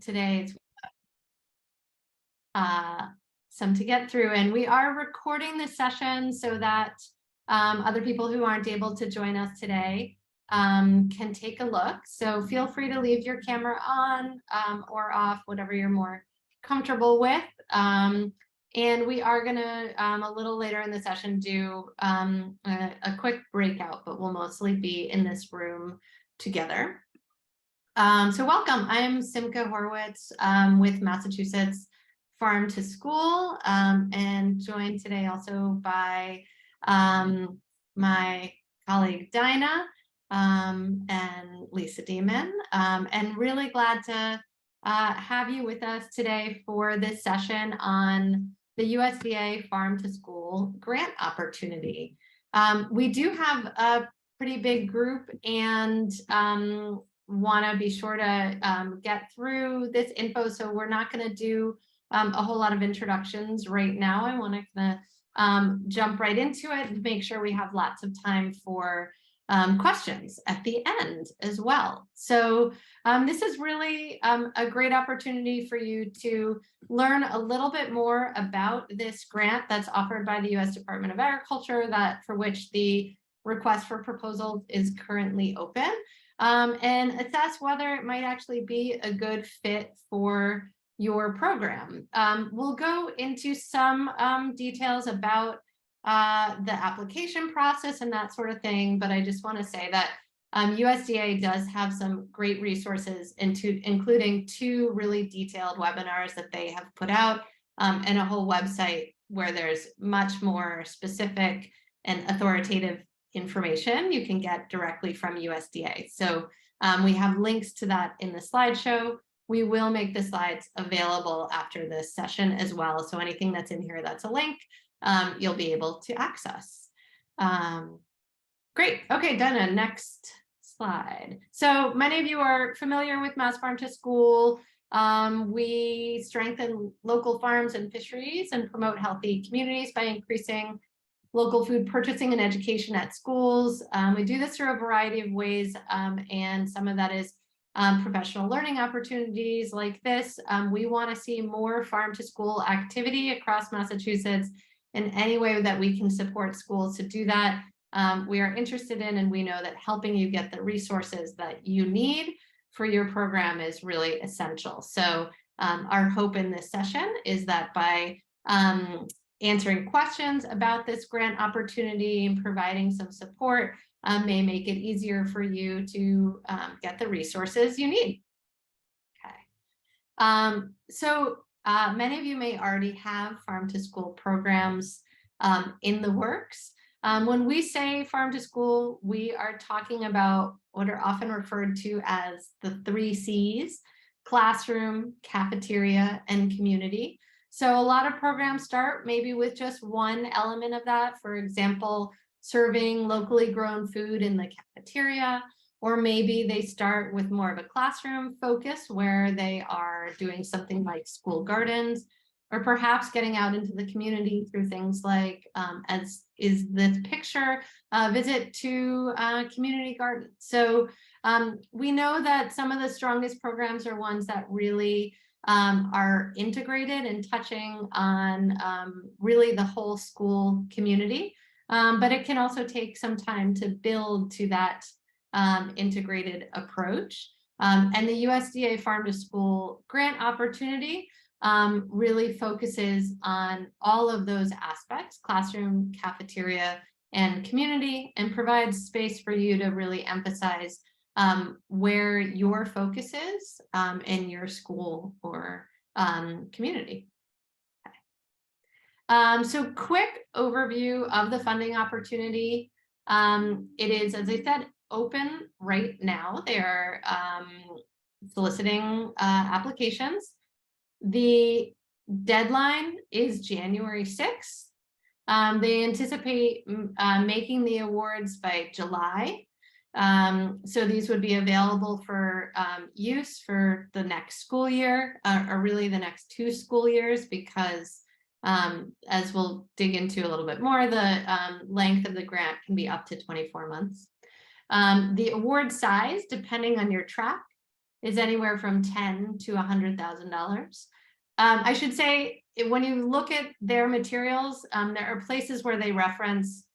today. It's some to get through, and we are recording this session so that other people who aren't able to join us today can take a look. So feel free to leave your camera on or off, whatever you're more comfortable with. And we are going to, a little later in the session, do a quick breakout, but we'll mostly be in this room together. So welcome. I'm Simca Horowitz with Massachusetts Farm to School, and joined today also by my colleague Dinah and Lisa Demon, and really glad to have you with us today for this session on the USDA Farm to School grant opportunity. We do have a pretty big group and want to be sure to get through this info, so we're not going to do a whole lot of introductions right now. I want to jump right into it and make sure we have lots of time for questions at the end as well. So this is really a great opportunity for you to learn a little bit more about this grant that's offered by the U.S. Department of Agriculture, that for which the request for proposals is currently open, and assess whether it might actually be a good fit for your program. We'll go into some details about the application process and that sort of thing, but I just want to say that USDA does have some great resources, including 2 really detailed webinars that they have put out, and a whole website where there's much more specific and authoritative information you can get directly from USDA. So we have links to that in the slideshow. We will make the slides available after this session as well. So anything that's in here that's a link, you'll be able to access. Great. Okay, Dana, next slide. So many of you are familiar with Mass Farm to School. We strengthen local farms and fisheries and promote healthy communities by increasing local food purchasing and education at schools. We do this through a variety of ways, and some of that is professional learning opportunities like this. We want to see more farm to school activity across Massachusetts in any way that we can support schools to do that. We are interested in, and we know that helping you get the resources that you need for your program is really essential. So our hope in this session is that by answering questions about this grant opportunity and providing some support may make it easier for you to get the resources you need. Okay. So many of you may already have farm to school programs in the works. When we say farm to school, we are talking about what are often referred to as the 3 C's: classroom, cafeteria, and community. So a lot of programs start maybe with just one element of that. For example, serving locally grown food in the cafeteria, or maybe they start with more of a classroom focus where they are doing something like school gardens, or perhaps getting out into the community through things like, as is this picture, visit to community gardens. So we know that some of the strongest programs are ones that really are integrated and touching on really the whole school community. But it can also take some time to build to that integrated approach. And the USDA Farm to School grant opportunity really focuses on all of those aspects: classroom, cafeteria, and community, and provides space for you to really emphasize where your focus is in your school or community. So quick overview of the funding opportunity. It is, as I said, open right now. They are soliciting applications. The deadline is January 6th. They anticipate making the awards by July. So these would be available for use for the next school year, or really the next 2 school years, because as we'll dig into a little bit more, the length of the grant can be up to 24 months. The award size, depending on your track, is anywhere from $10,000 to $100,000. I should say, when you look at their materials, there are places where they reference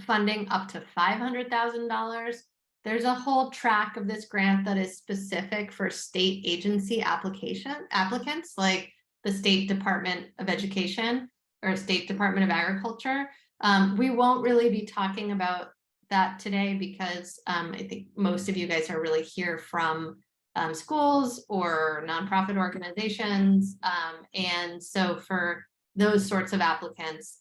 funding up to $500,000. There's a whole track of this grant that is specific for state agency applicants, like the State Department of Education or State Department of Agriculture. We won't really be talking about that today because I think most of you guys are really here from schools or nonprofit organizations. And so for those sorts of applicants,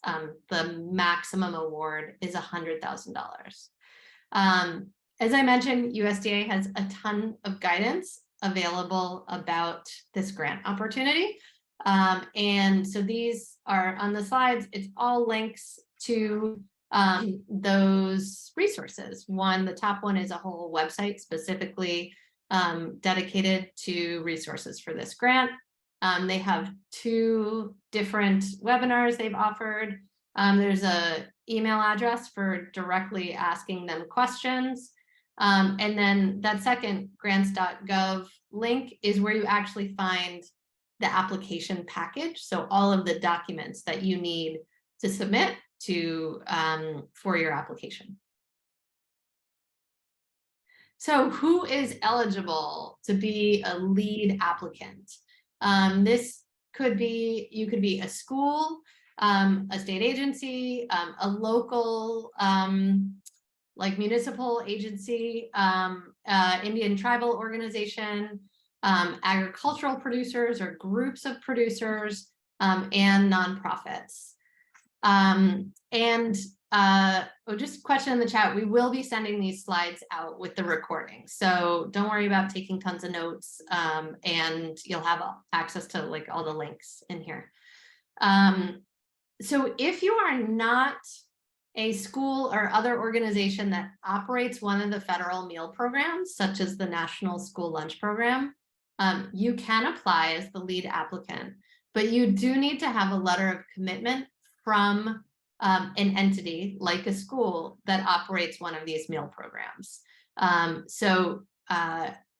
the maximum award is $100,000. As I mentioned, USDA has a ton of guidance available about this grant opportunity. And so these are on the slides. It's all links to those resources. The top one is a whole website specifically dedicated to resources for this grant. They have 2 different webinars they've offered. There's an email address for directly asking them questions. And then that second grants.gov link is where you actually find the application package. So all of the documents that you need to submit for your application. So who is eligible to be a lead applicant? This could be, you could be a school, a state agency, a local like municipal agency, Indian tribal organization, agricultural producers or groups of producers, and nonprofits. Just a question in the chat, we will be sending these slides out with the recording. So don't worry about taking tons of notes, and you'll have access to like all the links in here. So if you are not a school or other organization that operates one of the federal meal programs, such as the National School Lunch Program, you can apply as the lead applicant, but you do need to have a letter of commitment from an entity like a school that operates one of these meal programs.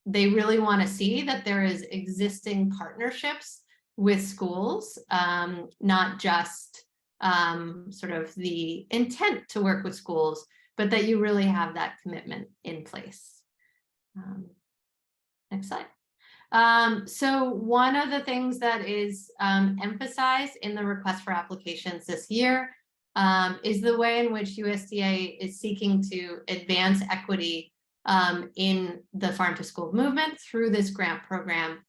They really want to see that there is existing partnerships with schools, not just sort of the intent to work with schools, but that you really have that commitment in place. Next slide. So one of the things that is emphasized in the request for applications this year is the way in which USDA is seeking to advance equity in the farm to school movement through this grant program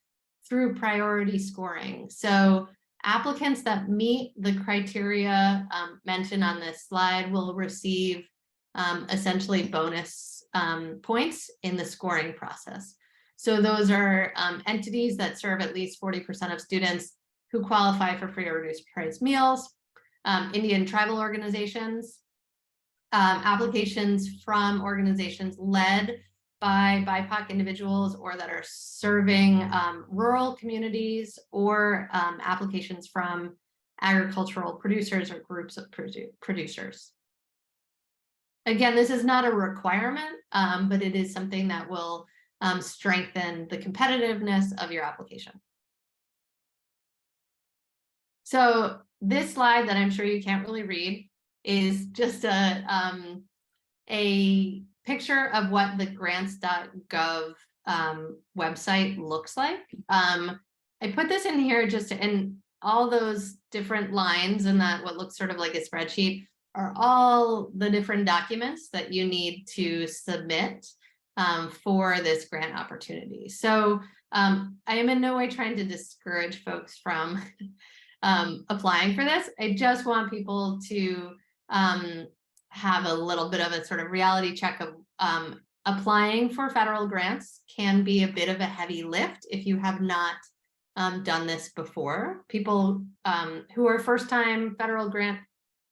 through priority scoring. So applicants that meet the criteria mentioned on this slide will receive essentially bonus points in the scoring process. So those are entities that serve at least 40% of students who qualify for free or reduced price meals, Indian tribal organizations, applications from organizations led by BIPOC individuals or that are serving rural communities, or applications from agricultural producers or groups of producers. Again, this is not a requirement, but it is something that will strengthen the competitiveness of your application. So this slide that I'm sure you can't really read is just a picture of what the grants.gov website looks like. I put this in here just in all those different lines, and that what looks sort of like a spreadsheet are all the different documents that you need to submit for this grant opportunity. So I am in no way trying to discourage folks from applying for this. I just want people to have a little bit of a sort of reality check of applying for federal grants can be a bit of a heavy lift if you have not done this before. People who are first-time federal grant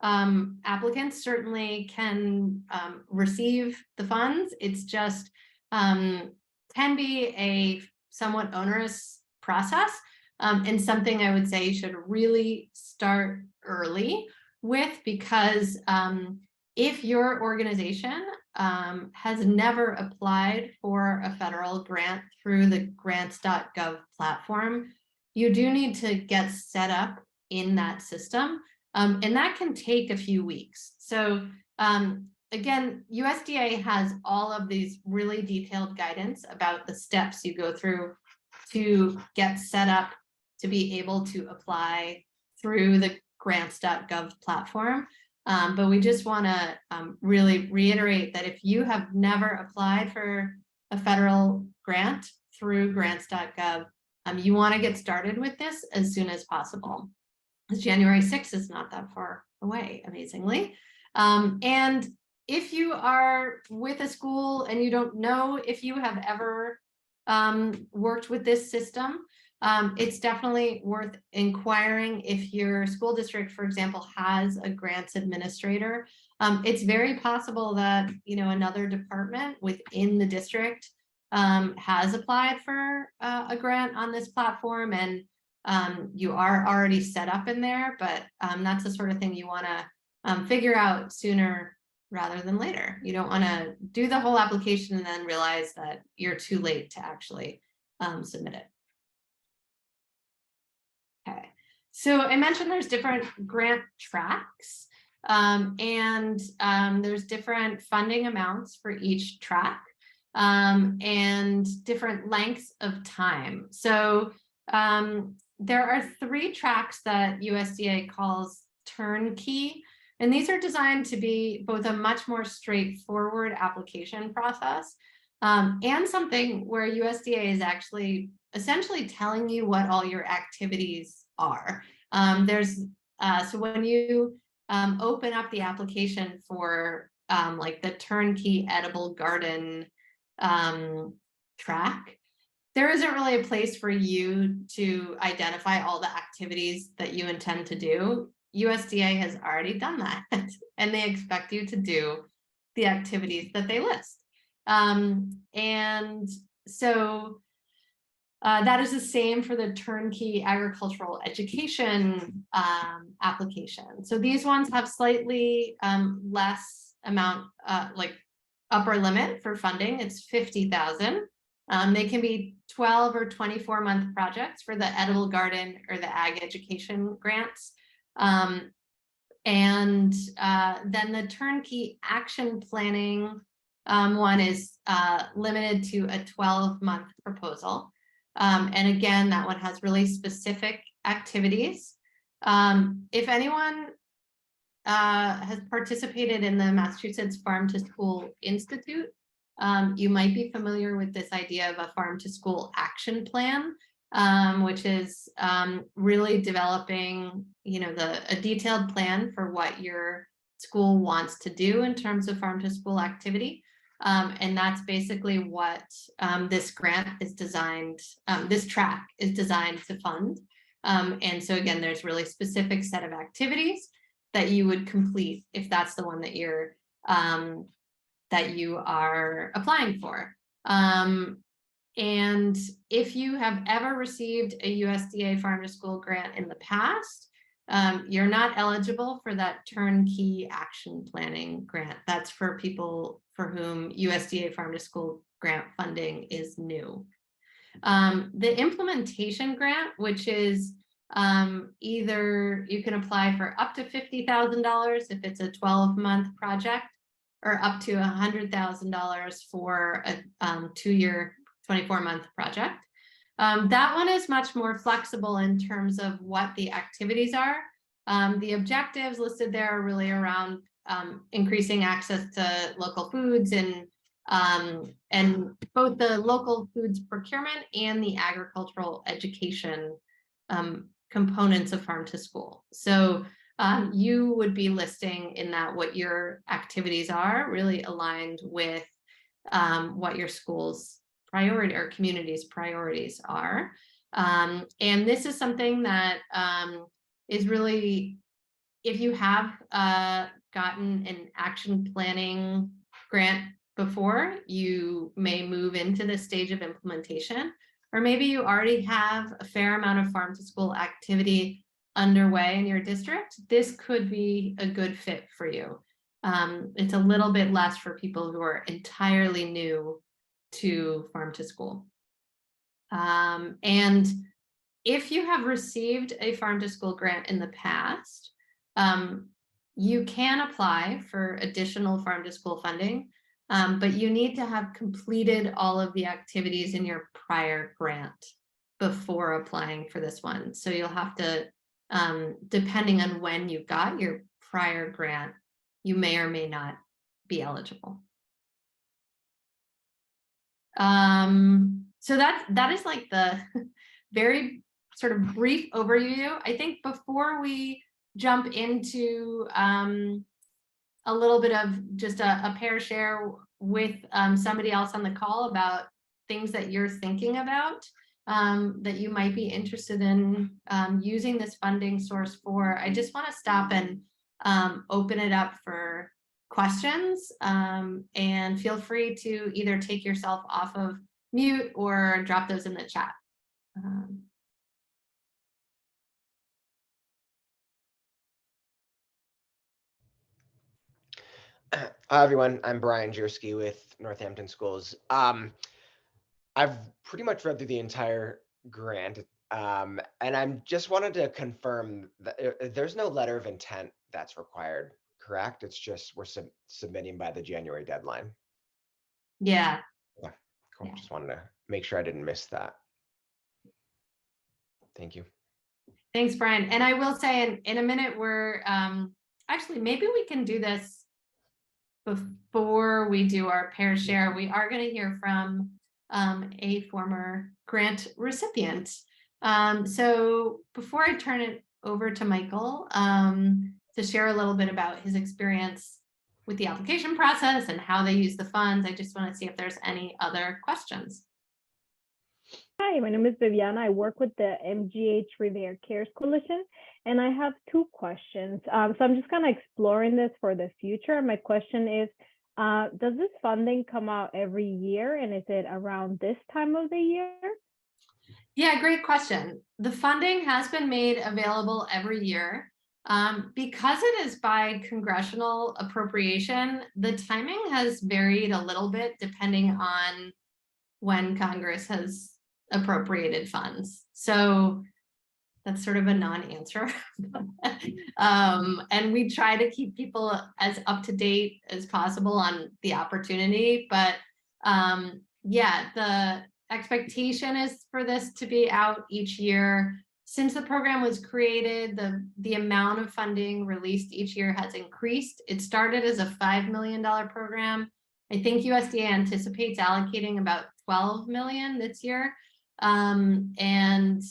applicants certainly can receive the funds. It's just can be a somewhat onerous process, and something I would say you should really start early with, because if your organization has never applied for a federal grant through the grants.gov platform, you do need to get set up in that system. And that can take a few weeks. So again, USDA has all of these really detailed guidance about the steps you go through to get set up to be able to apply through the grants.gov platform. But we just want to really reiterate that if you have never applied for a federal grant through grants.gov, you want to get started with this as soon as possible. Because January 6th is not that far away, amazingly. And if you are with a school and you don't know if you have ever worked with this system, it's definitely worth inquiring if your school district, for example, has a grants administrator. It's very possible that, you know, another department within the district has applied for a grant on this platform, and you are already set up in there, but that's the sort of thing you want to figure out sooner rather than later. You don't want to do the whole application and then realize that you're too late to actually submit it. Okay, so I mentioned there's different grant tracks, and there's different funding amounts for each track, and different lengths of time. So there are 3 tracks that USDA calls turnkey, and these are designed to be both a much more straightforward application process and something where USDA is actually essentially telling you what all your activities are. So when you open up the application for like the turnkey edible garden track, there isn't really a place for you to identify all the activities that you intend to do. USDA has already done that, and they expect you to do the activities that they list. And so that is the same for the turnkey agricultural education application. So these ones have slightly less amount, like upper limit for funding. It's $50,000. They can be 12 or 24-month projects for the edible garden or the ag education grants. And then the turnkey action planning one is limited to a 12-month proposal. And again, that one has really specific activities. If anyone has participated in the Massachusetts Farm to School Institute, you might be familiar with this idea of a farm to school action plan, which is really developing, you know, a detailed plan for what your school wants to do in terms of farm to school activity. And that's basically what this grant is designed, this track is designed to fund. And so again, there's really specific set of activities that you would complete if that's the one that you're that you are applying for. And if you have ever received a USDA Farm to School grant in the past, you're not eligible for that turnkey action planning grant. That's for people for whom USDA Farm to School grant funding is new. The implementation grant, which is either you can apply for up to $50,000 if it's a 12-month project, or up to $100,000 for a 2-year, 24-month project. That one is much more flexible in terms of what the activities are. The objectives listed there are really around increasing access to local foods and both the local foods procurement and the agricultural education components of farm to school. So you would be listing in that what your activities are, really aligned with what your school's priority or community's priorities are. And this is something that is really, if you have gotten an action planning grant before, you may move into this stage of implementation, or maybe you already have a fair amount of farm to school activity underway in your district. This could be a good fit for you. It's a little bit less for people who are entirely new to farm to school. And if you have received a farm to school grant in the past, you can apply for additional farm to school funding, but you need to have completed all of the activities in your prior grant before applying for this one. So you'll have to, depending on when you got your prior grant, you may or may not be eligible. So that is like the very sort of brief overview. I think before we jump into a little bit of just a pair share with somebody else on the call about things that you're thinking about, that you might be interested in using this funding source for, I just want to stop and open it up for questions, and feel free to either take yourself off of mute or drop those in the chat. Hi, everyone. I'm Brian Jerski with Northampton Schools. I've pretty much read through the entire grant, and I'm just wanted to confirm that there's no letter of intent that's required, correct? It's just we're submitting by the January deadline. Yeah. Yeah, cool. Yeah. Just wanted to make sure I didn't miss that. Thank you. Thanks, Brian. And I will say in a minute, we're actually, maybe we can do this before we do our pair share. We are going to hear from a former grant recipient. So before I turn it over to Michael to share a little bit about his experience with the application process and how they use the funds, I just want to see if there's any other questions. Hi, my name is Viviana. I work with the MGH Revere Cares Coalition, and I have two questions. So I'm just kind of exploring this for the future. My question is, does this funding come out every year, and is it around this time of the year? Yeah, great question. The funding has been made available every year. Because it is by congressional appropriation, the timing has varied a little bit depending on when Congress has appropriated funds. So that's sort of a non-answer. And we try to keep people as up to date as possible on the opportunity. But yeah, the expectation is for this to be out each year. Since the program was created, the amount of funding released each year has increased. It started as a $5 million program. I think USDA anticipates allocating about 12 million this year. And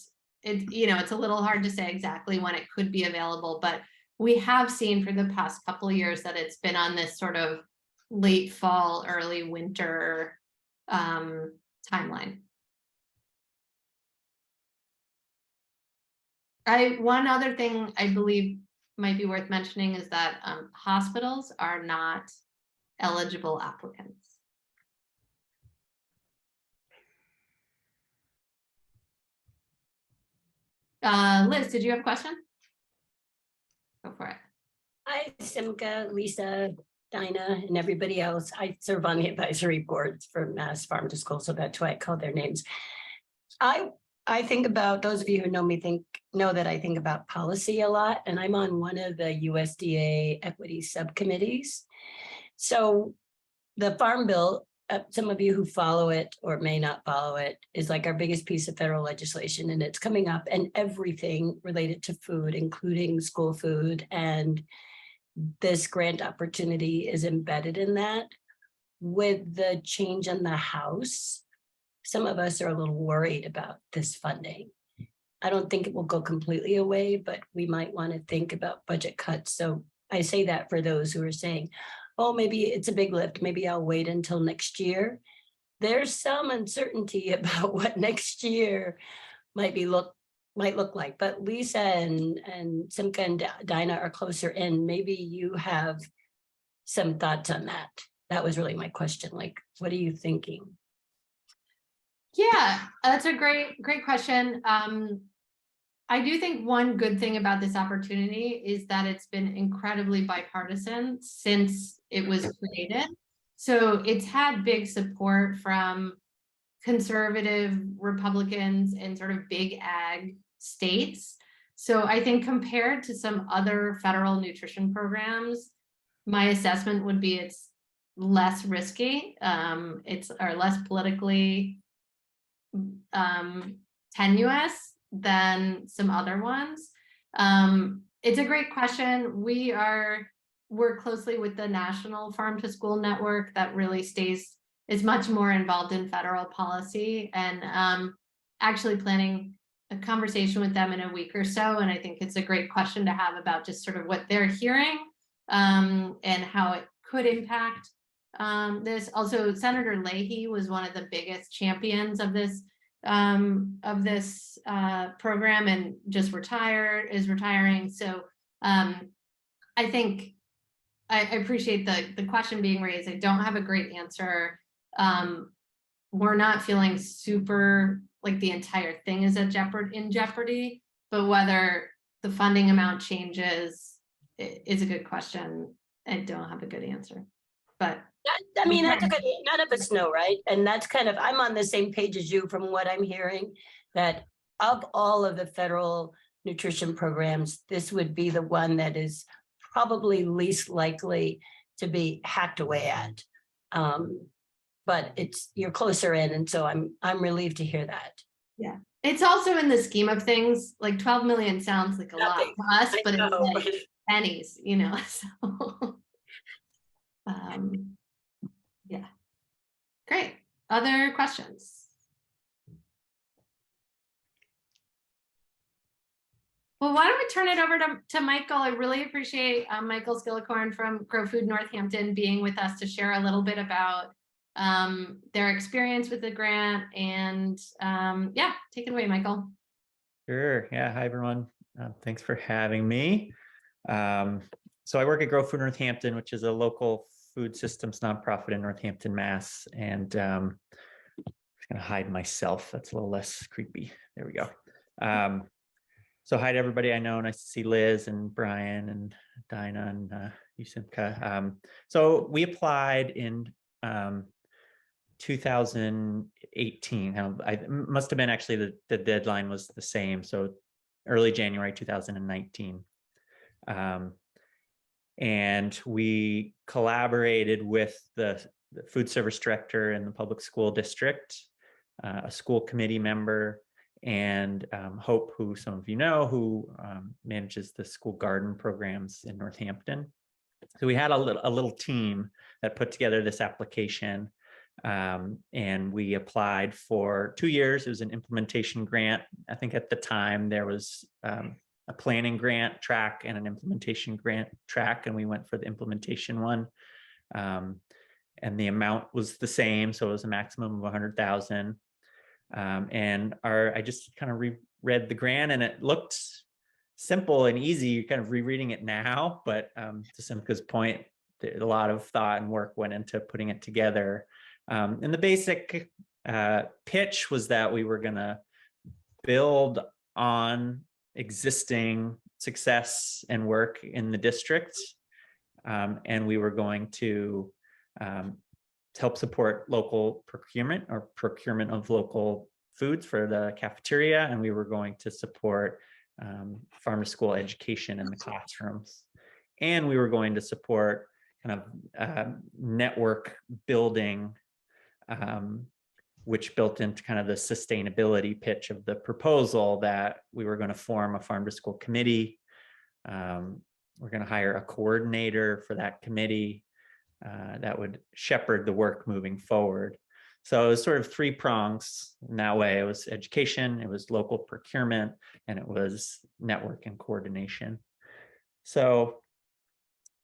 it's a little hard to say exactly when it could be available, but we have seen for the past couple of years that it's been on this sort of late fall, early winter timeline. One other thing I believe might be worth mentioning is that hospitals are not eligible applicants. Liz, did you have a question? Go for it. Hi, Simca, Lisa, Dinah, and everybody else. I serve on the advisory boards for Mass Farm to School, so that's why I call their names. I think about, those of you who know me know that I think about policy a lot, and I'm on one of the USDA equity subcommittees. So the Farm Bill, some of you who follow it or may not follow it, is like our biggest piece of federal legislation, and it's coming up, and everything related to food, including school food, and this grant opportunity is embedded in that. With the change in the House, some of us are a little worried about this funding. I don't think it will go completely away, but we might want to think about budget cuts. So I say that for those who are saying, oh, maybe it's a big lift, maybe I'll wait until next year. There's some uncertainty about what next year might look like, but Lisa and Simca and Dinah are closer in. Maybe you have some thoughts on that. That was really my question. Like, what are you thinking? Yeah, that's a great question. I do think one good thing about this opportunity is that it's been incredibly bipartisan since it was created. So it's had big support from conservative Republicans and sort of big ag states. So I think compared to some other federal nutrition programs, my assessment would be it's less risky, or less politically tenuous than some other ones. It's a great question. We work closely with the National Farm to School Network that really is much more involved in federal policy, and actually planning a conversation with them in a week or so. And I think it's a great question to have about just sort of what they're hearing and how it could impact this. Also, Senator Leahy was one of the biggest champions of this program, and just is retiring. So I think I appreciate the question being raised. I don't have a great answer. We're not feeling super like the entire thing is in jeopardy, but whether the funding amount changes is a good question. I don't have a good answer, but I mean, that's okay. None of us know, right? And that's kind of, I'm on the same page as you from what I'm hearing, that of all of the federal nutrition programs, this would be the one that is probably least likely to be hacked away at. But you're closer in, and so I'm relieved to hear that. Yeah, it's also in the scheme of things, like 12 million sounds like a lot to us, but it's like pennies, you know. So yeah, great. Other questions? Well, why don't we turn it over to Michael? I really appreciate Michael Skillicorn from Grow Food Northampton being with us to share a little bit about their experience with the grant. And yeah, take it away, Michael. Sure. Yeah. Hi, everyone. Thanks for having me. So I work at Grow Food Northampton, which is a local food systems nonprofit in Northampton, Mass. And I'm just going to hide myself. That's a little less creepy. There we go. So hi to everybody I know. Nice to see Liz and Brian and Dinah and Yusimka. So we applied in 2018. I must have been actually the deadline was the same. So early January 2019. And we collaborated with the food service director in the public school district, a school committee member, and Hope, who some of you know, who manages the school garden programs in Northampton. So we had a little team that put together this application, and we applied for 2 years. It was an implementation grant. I think at the time there was a planning grant track and an implementation grant track, and we went for the implementation one. And the amount was the same, so it was a maximum of 100,000. And I just kind of reread the grant, and it looked simple and easy. You're kind of rereading it now, but to Simka's point, a lot of thought and work went into putting it together. And the basic pitch was that we were going to build on existing success and work in the district, and we were going to help support local procurement or procurement of local foods for the cafeteria, and we were going to support farm to school education in the classrooms, and we were going to support kind of network building, which built into kind of the sustainability pitch of the proposal, that we were going to form a farm to school committee. We're going to hire a coordinator for that committee that would shepherd the work moving forward. So it was sort of 3 prongs in that way. It was education, it was local procurement, and it was network and coordination. So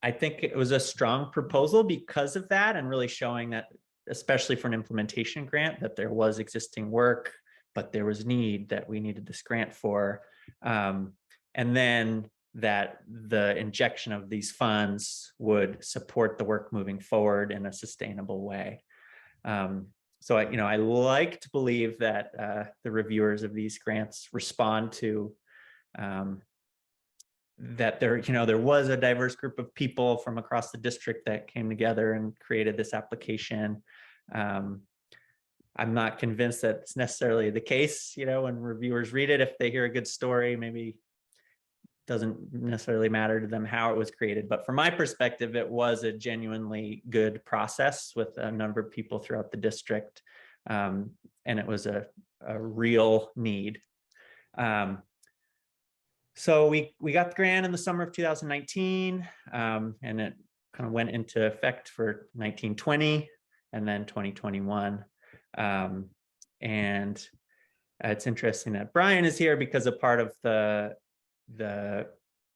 I think it was a strong proposal because of that, and really showing that, especially for an implementation grant, that there was existing work, but there was need that we needed this grant for. And then that the injection of these funds would support the work moving forward in a sustainable way. So I like to believe that the reviewers of these grants respond to that there, there was a diverse group of people from across the district that came together and created this application. I'm not convinced that it's necessarily the case, when reviewers read it, if they hear a good story, maybe doesn't necessarily matter to them how it was created. But from my perspective, it was a genuinely good process with a number of people throughout the district. And it was a real need. So we got the grant in the summer of 2019, and it kind of went into effect for 1920 and then 2021. And it's interesting that Brian is here because a part of the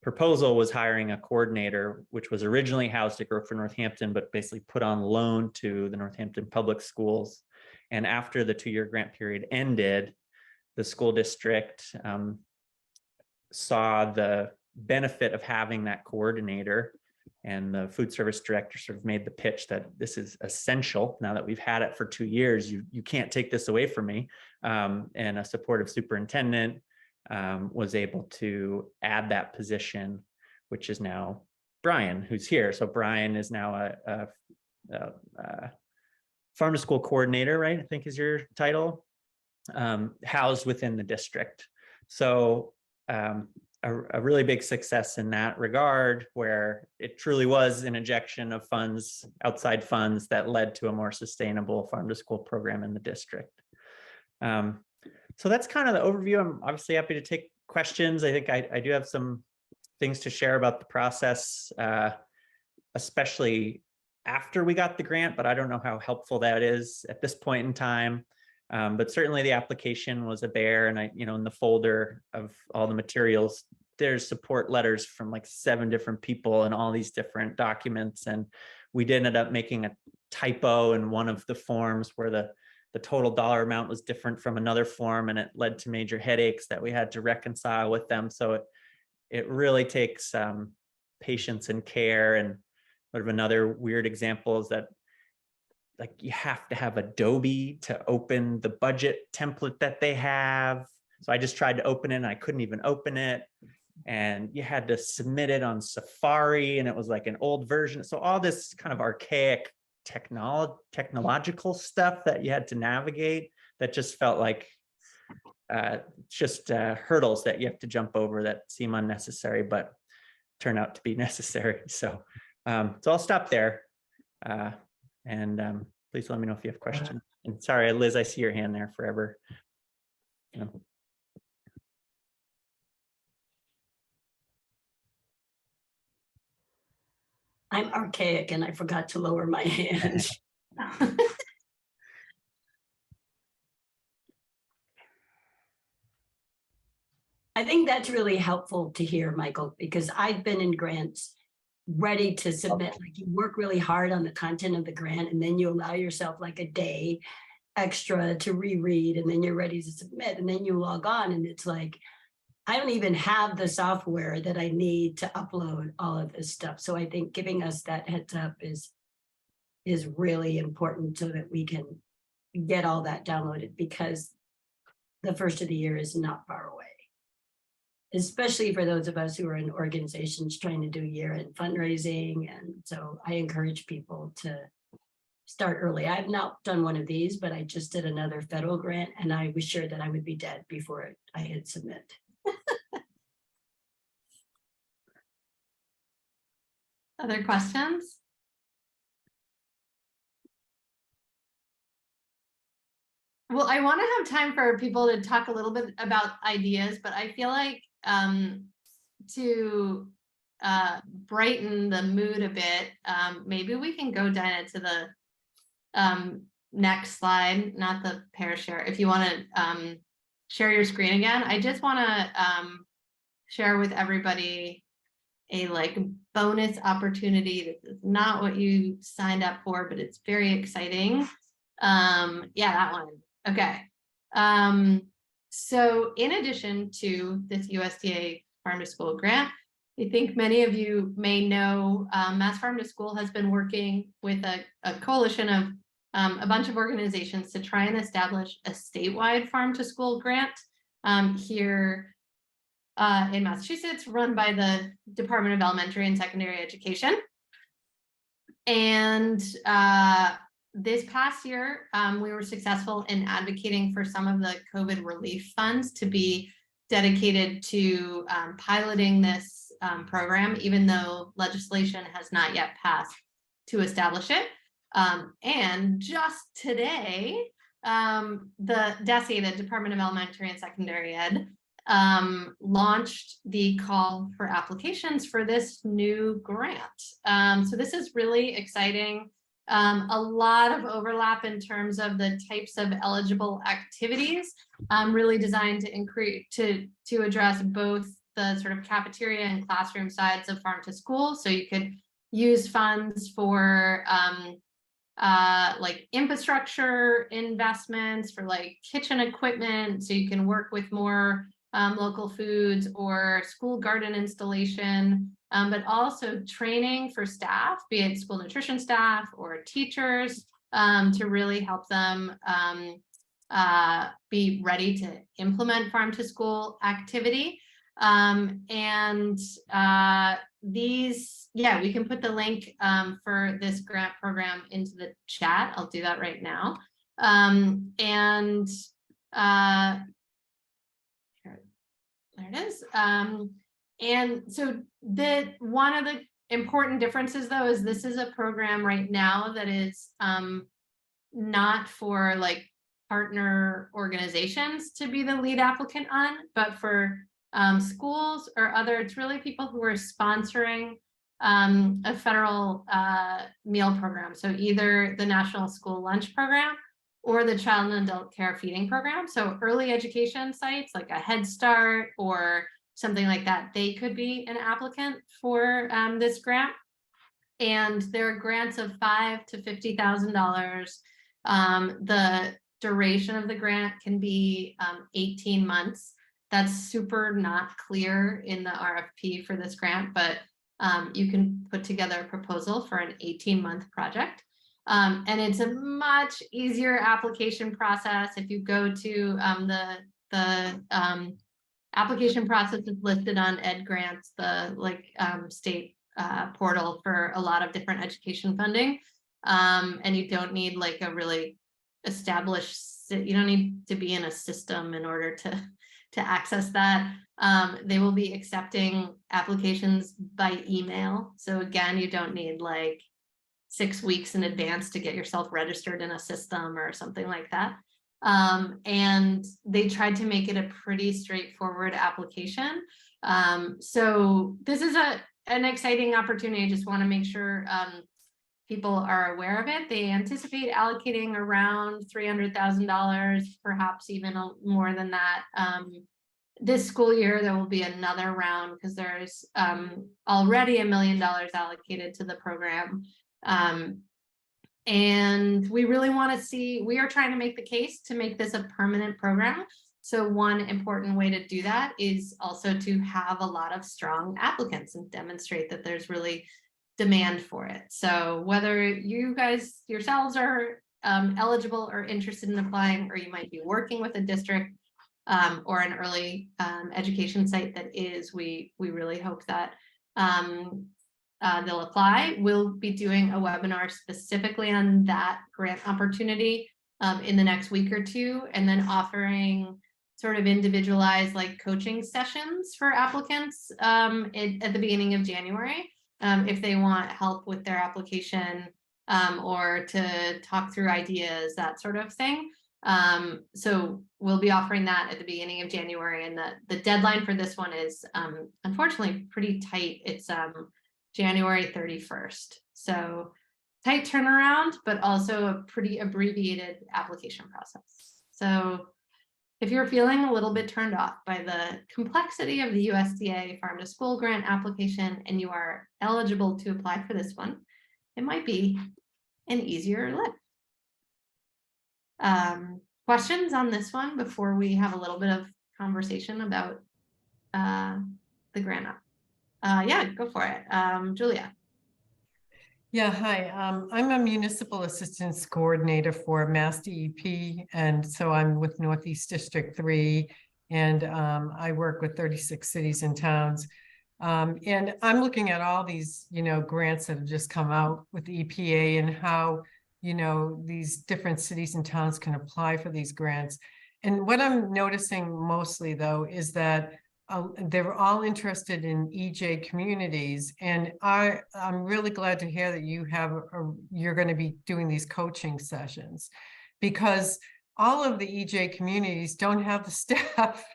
proposal was hiring a coordinator, which was originally housed at Grove for Northampton, but basically put on loan to the Northampton Public Schools. And after the 2-year grant period ended, the school district saw the benefit of having that coordinator, and the food service director sort of made the pitch that this is essential. Now that we've had it for 2 years, you can't take this away from me. And a supportive superintendent was able to add that position, which is now Brian, who's here. So Brian is now a farm to school coordinator, right? I think is your title, housed within the district. So a really big success in that regard, where it truly was an injection of funds, outside funds, that led to a more sustainable farm to school program in the district. So that's kind of the overview. I'm obviously happy to take questions. I think I do have some things to share about the process, especially after we got the grant, but I don't know how helpful that is at this point in time. But certainly the application was there, and in the folder of all the materials, there's support letters from like 7 different people and all these different documents. And we did end up making a typo in one of the forms where the total dollar amount was different from another form, and it led to major headaches that we had to reconcile with them. So it really takes patience and care. And sort of another weird example is that, like, you have to have Adobe to open the budget template that they have. So I just tried to open it and I couldn't even open it. And you had to submit it on Safari, and it was like an old version. So all this kind of archaic technological stuff that you had to navigate, that just felt like hurdles that you have to jump over that seem unnecessary, but turn out to be necessary. So I'll stop there. And please let me know if you have questions. And sorry, Liz, I see your hand there forever. I'm archaic and I forgot to lower my hand. I think that's really helpful to hear, Michael, because I've been in grants ready to submit. Like, you work really hard on the content of the grant, and then you allow yourself like a day extra to reread, and then you're ready to submit, and then you log on, and it's like, I don't even have the software that I need to upload all of this stuff. So I think giving us that heads up is really important, so that we can get all that downloaded, because the first of the year is not far away, especially for those of us who are in organizations trying to do year-end fundraising. And so I encourage people to start early. I've not done one of these, but I just did another federal grant, and I was sure that I would be dead before I hit submit. Other questions? Well, I want to have time for people to talk a little bit about ideas, but I feel like to brighten the mood a bit, maybe we can go, Dinah, to the next slide, not the pair share. If you want to share your screen again, I just want to share with everybody a bonus opportunity. This is not what you signed up for, but it's very exciting. Yeah, that one. Okay. So in addition to this USDA Farm to School grant, I think many of you may know Mass Farm to School has been working with a coalition of a bunch of organizations to try and establish a statewide farm to school grant here in Massachusetts, run by the Department of Elementary and Secondary Education. And this past year, we were successful in advocating for some of the COVID relief funds to be dedicated to piloting this program, even though legislation has not yet passed to establish it. And just today, the DESE, the Department of Elementary and Secondary Ed, launched the call for applications for this new grant. So this is really exciting. A lot of overlap in terms of the types of eligible activities, really designed to increase to address both the sort of cafeteria and classroom sides of farm to school. So you could use funds for like infrastructure investments, for like kitchen equipment, so you can work with more local foods, or school garden installation, but also training for staff, be it school nutrition staff or teachers, to really help them be ready to implement farm to school activity. These, yeah, we can put the link for this grant program into the chat. I'll do that right now. There it is. And so one of the important differences, though, is this is a program right now that is not for like partner organizations to be the lead applicant on, but for schools or other, it's really people who are sponsoring a federal meal program. So either the National School Lunch Program or the Child and Adult Care Feeding Program. So early education sites like a Head Start or something like that, they could be an applicant for this grant. And there are grants of $5,000 to $50,000. The duration of the grant can be 18 months. That's super not clear in the RFP for this grant, but you can put together a proposal for an 18-month project. And it's a much easier application process. If you go to the application process is listed on Ed Grants, the state portal for a lot of different education funding. And you don't need like a really established, you don't need to be in a system in order to access that. They will be accepting applications by email. So again, you don't need like 6 weeks in advance to get yourself registered in a system or something like that. And they tried to make it a pretty straightforward application. So this is an exciting opportunity. I just want to make sure people are aware of it. They anticipate allocating around $300,000, perhaps even more than that. This school year, there will be another round because there's already $1 million allocated to the program. And we really want to see, we are trying to make the case to make this a permanent program. So one important way to do that is also to have a lot of strong applicants and demonstrate that there's really demand for it. So whether you guys yourselves are eligible or interested in applying, or you might be working with a district or an early education site that is, we really hope that they'll apply. We'll be doing a webinar specifically on that grant opportunity in the next week or two, and then offering sort of individualized like coaching sessions for applicants at the beginning of January if they want help with their application or to talk through ideas, that sort of thing. So we'll be offering that at the beginning of January, and the deadline for this one is unfortunately pretty tight. It's January 31st. So tight turnaround, but also a pretty abbreviated application process. So if you're feeling a little bit turned off by the complexity of the USDA Farm to School grant application and you are eligible to apply for this one, it might be an easier lift. Questions on this one before we have a little bit of conversation about the grant? Yeah, go for it. Julia. Yeah, hi. I'm a municipal assistance coordinator for Mass DEP, and so I'm with Northeast District 3 And I work with 36 cities and towns. And I'm looking at all these, grants that have just come out with the EPA and how, these different cities and towns can apply for these grants. And what I'm noticing mostly, though, is that they're all interested in EJ communities. And I'm really glad to hear that you're going to be doing these coaching sessions, because all of the EJ communities don't have the staff,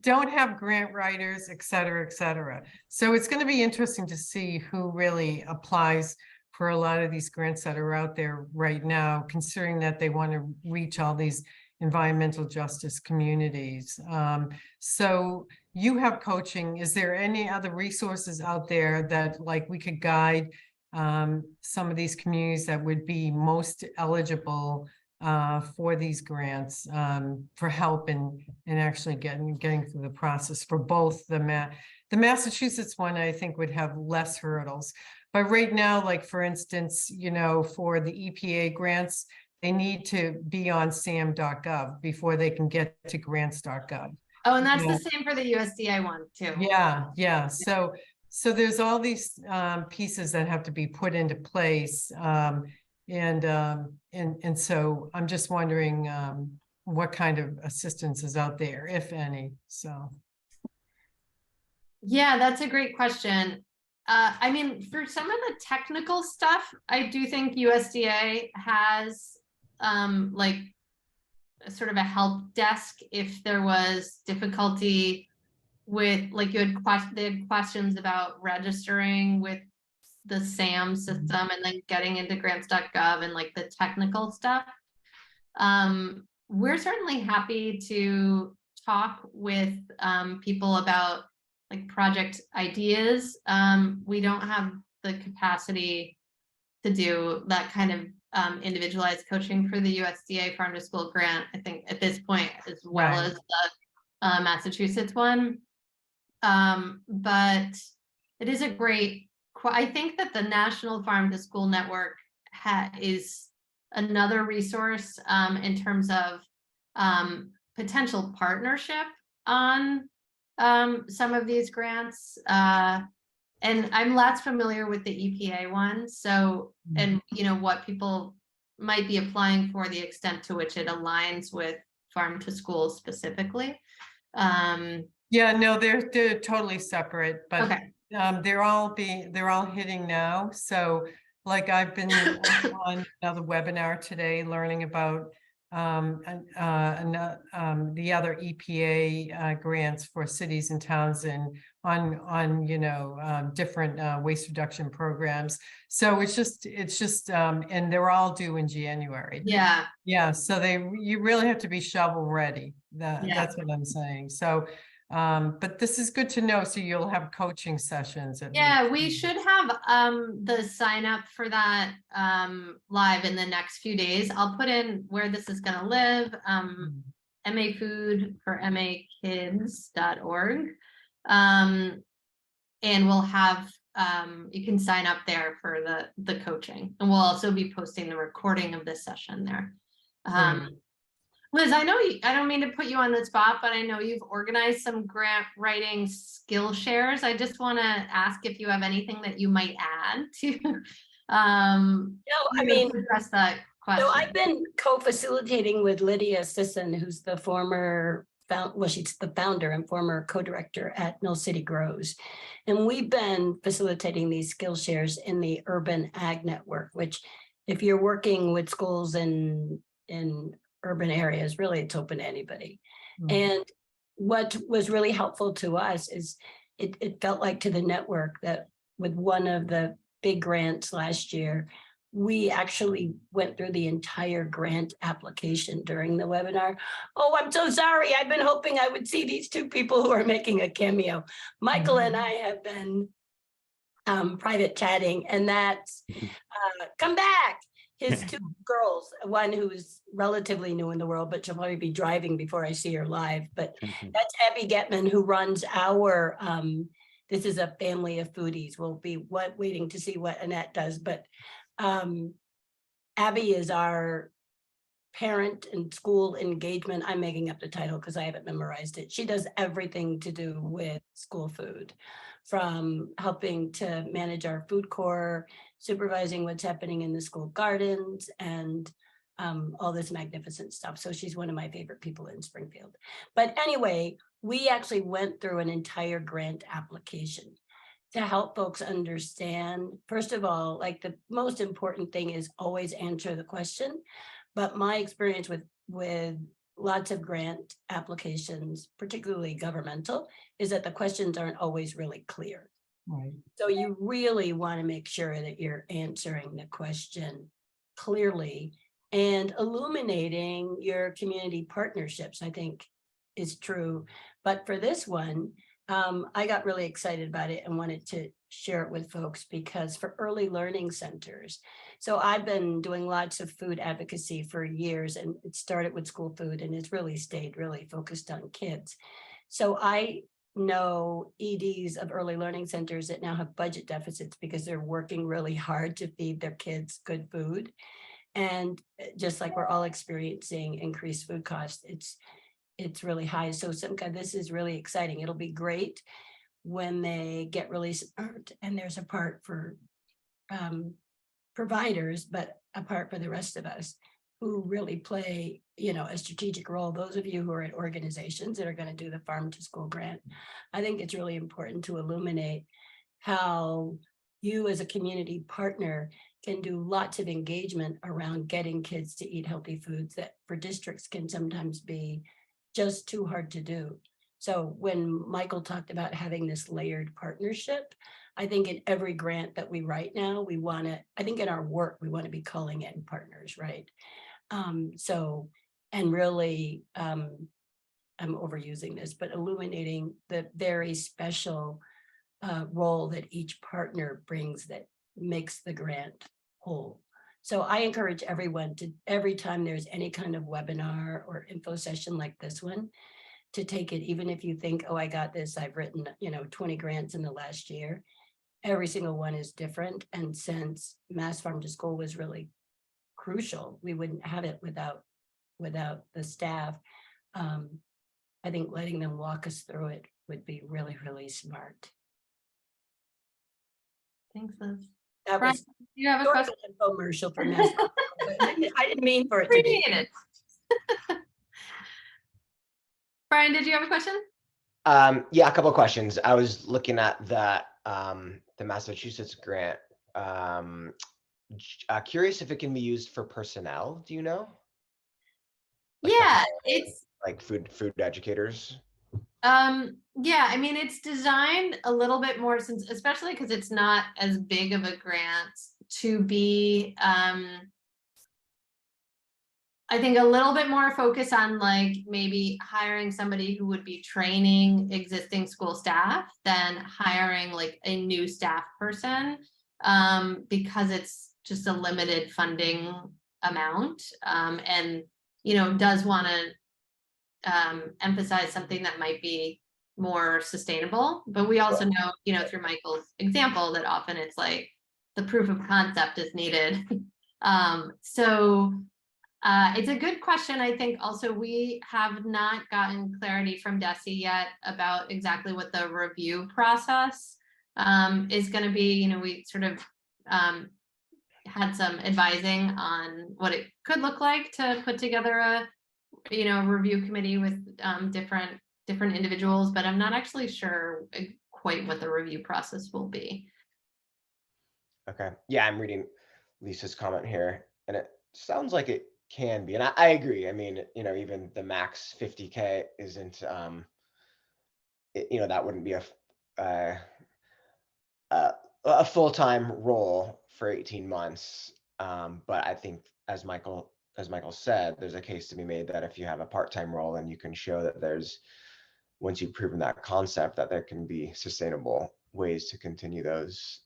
don't have grant writers, et cetera, et cetera. So it's going to be interesting to see who really applies for a lot of these grants that are out there right now, considering that they want to reach all these environmental justice communities. So you have coaching. Is there any other resources out there that we could guide some of these communities that would be most eligible for these grants, for help in actually getting through the process for both the Massachusetts one? I think would have less hurdles, but right now, for instance, for the EPA grants, they need to be on sam.gov before they can get to grants.gov. Oh, and that's the same for the USDA one too. Yeah. So there's all these pieces that have to be put into place. And so I'm just wondering what kind of assistance is out there, if any. So. Yeah, that's a great question. I mean, for some of the technical stuff, I do think USDA has sort of a help desk if there was difficulty with, you had questions about registering with the SAM system and then getting into grants.gov and the technical stuff. We're certainly happy to talk with people about project ideas. We don't have the capacity to do that kind of individualized coaching for the USDA Farm to School grant, I think at this point, as well as the Massachusetts one. But it is a great, I think that the National Farm to School Network is another resource in terms of potential partnership on some of these grants. And I'm less familiar with the EPA one. So, and what people might be applying for, the extent to which it aligns with farm to school specifically. Yeah, no, they're totally separate, but okay. They're all hitting now. So I've been on another webinar today learning about the other EPA grants for cities and towns and on different waste reduction programs. So it's just and they're all due in January. Yeah. So you really have to be shovel ready. That's what I'm saying. So but this is good to know. So you'll have coaching sessions. We should have the sign up for that live in the next few days. I'll put in where this is going to live, MA Food for makids.org. And we'll have you can sign up there for the coaching, and we'll also be posting the recording of this session there. Liz, I know I don't mean to put you on the spot, but I know you've organized some grant writing skill shares. I just want to ask if you have anything that you might add to address that question. So I've been co-facilitating with Lydia Sisson, who's the she's the founder and former co-director at Mill City Grows. And we've been facilitating these skill shares in the Urban Ag Network, which if you're working with schools in urban areas, really it's open to anybody. And what was really helpful to us is it felt like to the network that with one of the big grants last year, we actually went through the entire grant application during the webinar. Oh, I'm so sorry. I've been hoping I would see these two people who are making a cameo. Michael and I have been private chatting, and that's come back. His two girls, one who's relatively new in the world, but she'll probably be driving before I see her live. But that's Abby Getman, who runs our, this is a family of foodies. We'll be waiting to see what Annette does. But Abby is our parent and school engagement. I'm making up the title because I haven't memorized it. She does everything to do with school food, from helping to manage our food core, supervising what's happening in the school gardens, and all this magnificent stuff. So she's one of my favorite people in Springfield. But anyway, we actually went through an entire grant application to help folks understand, first of all, like the most important thing is always answer the question. But my experience with lots of grant applications, particularly governmental, is that the questions aren't always really clear. Right. So you really want to make sure that you're answering the question clearly and illuminating your community partnerships, I think is true. But for this one, I got really excited about it and wanted to share it with folks because for early learning centers. So I've been doing lots of food advocacy for years, and it started with school food and it's really stayed really focused on kids. So I know EDs of early learning centers that now have budget deficits because they're working really hard to feed their kids good food. And just like we're all experiencing increased food costs, it's really high. So Simca, this is really exciting. It'll be great when they get really smart and there's a part for providers, but a part for the rest of us who really play, a strategic role. Those of you who are at organizations that are going to do the farm to school grant, I think it's really important to illuminate how you as a community partner can do lots of engagement around getting kids to eat healthy foods that for districts can sometimes be just too hard to do. So when Michael talked about having this layered partnership, I think in every grant that we write now, I think in our work, we want to be calling in partners, right? And really, I'm overusing this, but illuminating the very special role that each partner brings that makes the grant whole. So I encourage everyone to, every time there's any kind of webinar or info session like this one, to take it, even if you think, oh, I got this, I've written, 20 grants in the last year. Every single one is different. And since Mass Farm to School was really crucial, we wouldn't have it without the staff. I think letting them walk us through it would be really, really smart. Thanks, Liz. That Brian, was do you have a sort of question? an infomercial for Mass Farm, but I didn't mean for it to be. Appreciate it. Brian, did you have a question? Yeah, a couple of questions. I was looking at that the Massachusetts grant. Curious if it can be used for personnel. Do you know? Like Yeah, it's like food educators. yeah, I mean, it's designed a little bit more since, especially because it's not as big of a grant, to be I think a little bit more focus on like maybe hiring somebody who would be training existing school staff than hiring like a new staff person, because it's just a limited funding amount, and does want to emphasize something that might be more sustainable. But we also know, through Michael's example, that often it's like the proof of concept is needed. So it's a good question. I think also we have not gotten clarity from DESE yet about exactly what the review process is going to be. We sort of had some advising on what it could look like to put together a review committee with different individuals, but I'm not actually sure quite what the review process will be. Okay. Yeah, I'm reading Lisa's comment here, and it sounds like it can be, and I agree. I mean, even the max 50K isn't, that wouldn't be a full-time role for 18 months. But I think, as Michael said, there's a case to be made that if you have a part-time role and you can show that once you've proven that concept, that there can be sustainable ways to continue those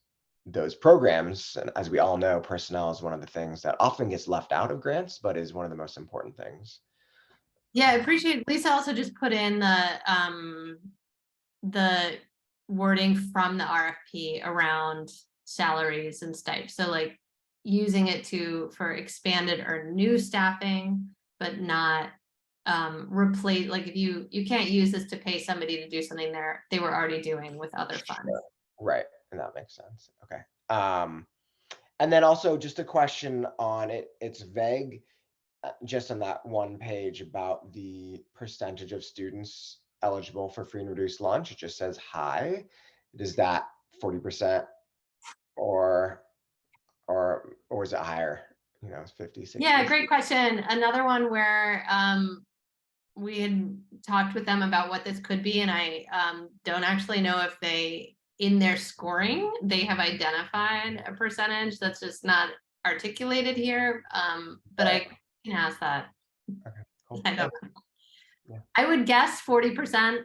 programs. And as we all know, personnel is one of the things that often gets left out of grants, but is one of the most important things. Yeah, I appreciate Lisa also just put in the wording from the RFP around salaries and stipends. So like using it for expanded or new staffing, but not replace, like if you can't use this to pay somebody to do something they were already doing with other funds. Right, and that makes sense. Okay. And then also just a question on it. It's vague, just on that one page about the percentage of students eligible for free and reduced lunch. It just says high. Is that 40% or is it higher? You know, 50, 60? Yeah, great question. Another one where we had talked with them about what this could be, and I don't actually know if they, in their scoring, they have identified a percentage that's just not articulated here, but I can ask that. Okay, cool. I don't Thanks. Yeah. I would guess 40%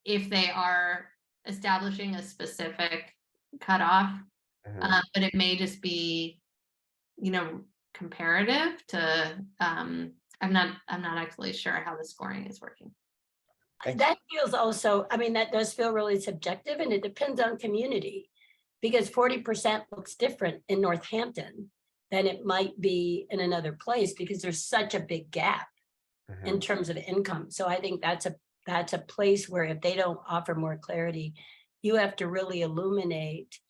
if they are establishing a specific cutoff, Mhm. but it may just be, comparative to. I'm not actually sure how the scoring is working. Thanks. That feels also, I mean, that does feel really subjective, and it depends on community, because 40% looks different in Northampton than it might be in another place, because there's such a big gap in Mhm. terms of income. So I think that's a place where if they don't offer more clarity, you have to really illuminate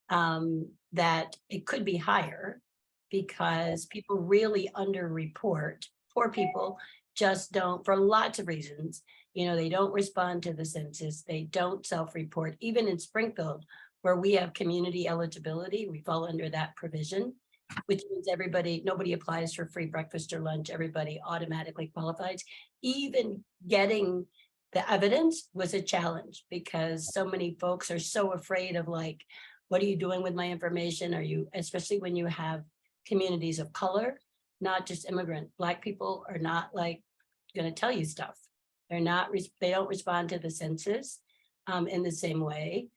that it could be higher, because people really underreport. Poor people just don't, for lots of reasons. They don't respond to the census. They don't self-report. Even in Springfield, where we have community eligibility, we fall under that provision, which means nobody applies for free breakfast or lunch. Everybody automatically qualifies. Even getting the evidence was a challenge, because so many folks are so afraid of, like, what are you doing with my information? Are you, especially when you have communities of color, not just immigrant, Black people are not like going to tell you stuff. They don't respond to the census in the same way.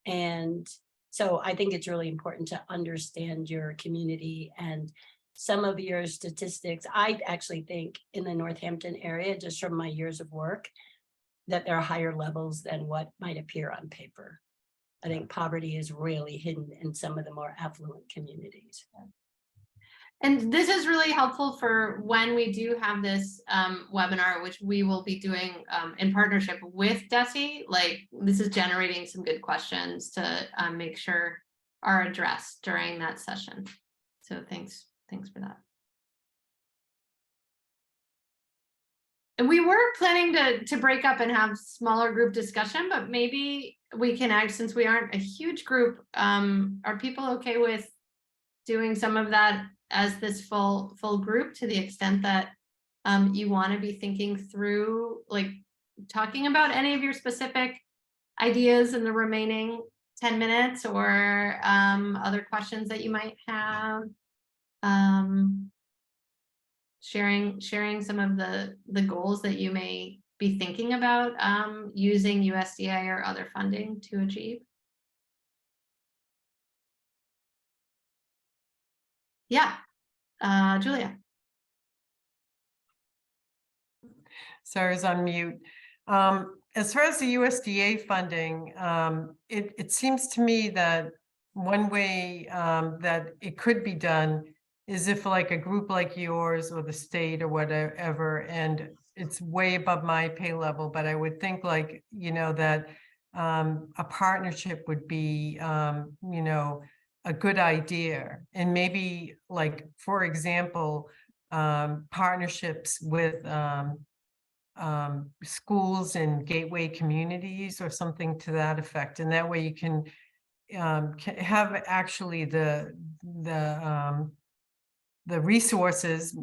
And so I think it's really important to understand your community and some of your statistics. I actually think in the Northampton area, just from my years of work, that there are higher levels than what might appear on paper. I think poverty is really hidden in some of the more affluent communities. And this is really helpful for when we do have this webinar, which we will be doing in partnership with DESE. Like, this is generating some good questions to make sure are addressed during that session. So thanks for that. And we were planning to break up and have smaller group discussion, but maybe we can act, since we aren't a huge group. Are people okay with doing some of that as this full group, to the extent that you want to be thinking through, like, talking about any of your specific ideas in the remaining 10 minutes, or other questions that you might have? Sharing some of the goals that you may be thinking about using USDA or other funding to achieve. Yeah, Julia. Sorry, I was on mute. As far as the USDA funding, it seems to me that one way that it could be done is if, like, a group like yours or the state or whatever, and it's way above my pay level, but I would think, like, that a partnership would be, a good idea. And maybe, like, for example, partnerships with schools and gateway communities or something to that effect. And that way you can have actually the resources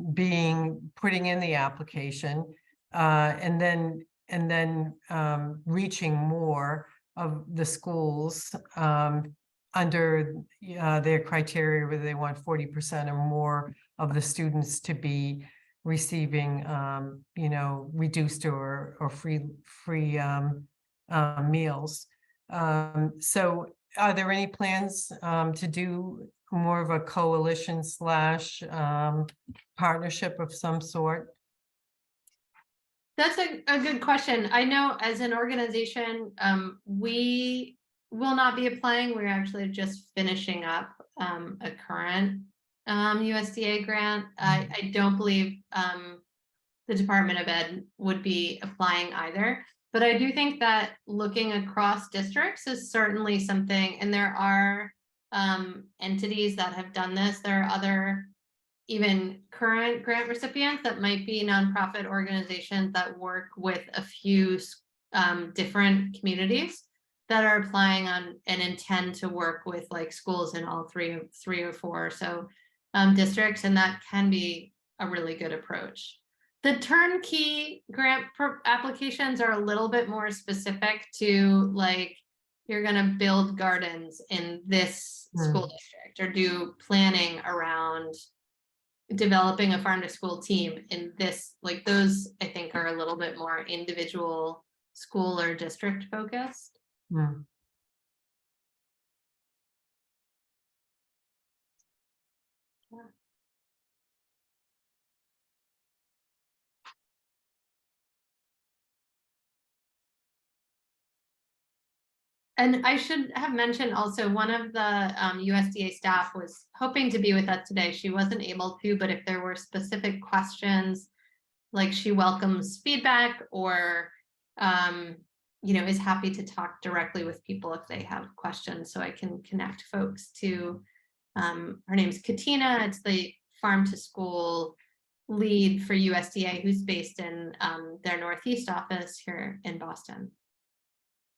putting in the application, and then reaching more of the schools under their criteria, where they want 40% or more of the students to be receiving reduced or free meals. So are there any plans to do more of a coalition / partnership of some sort? That's a good question. I know as an organization, we will not be applying. We're actually just finishing up a current USDA grant. I don't believe the Department of Ed would be applying either. But I do think that looking across districts is certainly something, and there are entities that have done this. There are other even current grant recipients that might be nonprofit organizations that work with a few different communities that are applying on and intend to work with like schools in all three or four or so districts, and that can be a really good approach. The turnkey grant applications are a little bit more specific to like, you're going to build gardens in this school district or do planning around developing a farm to school team in this, like those I think are a little bit more individual school or district focused. And I should have mentioned also, one of the USDA staff was hoping to be with us today. She wasn't able to, but if there were specific questions, like she welcomes feedback or, is happy to talk directly with people if they have questions. So I can connect folks to, her name's Katina. It's the farm to school lead for USDA, who's based in their Northeast office here in Boston.